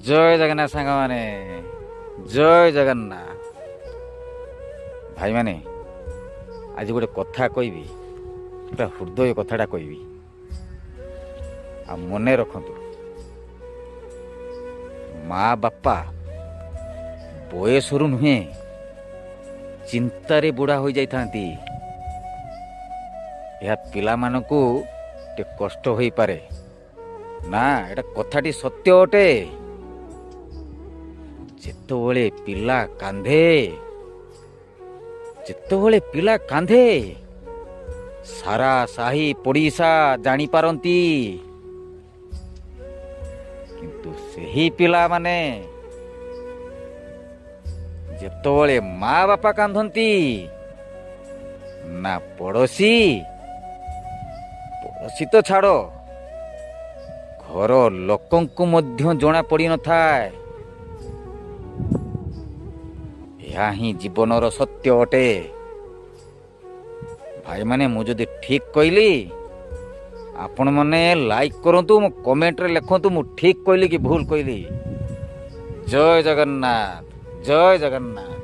जय जगन्नाथ सांग माने जय जगन्नाथ भाई माने आज गोटे कथा कहबी गोटे हृदय कथाटा कहबी आ मने रखतु माँ बापा बयसरु नुहे चिंतारे बुढ़ा हो जाती यह पिला मानकु टे कष्ट होई पारे ना एटा कथाटी सत्य अटे। जेतोबेले पिला कांधे सारा साही पड़ीसा जानी पारंती किंतु सेही पिला माने जेतोबेले माँ बापा कांधंती ना पड़ोसी तो छाड़ो घर लोकंकु मध्य जना पड़ी न थाए। यह ही जीवनर सत्य अटे भाई माने मु जदि ठीक कहली आपण माने लाइक करंतु मो कमेंट रे लिखंतु मु ठीक कहली कि भूल कहली। जय जगन्नाथ जय जगन्नाथ।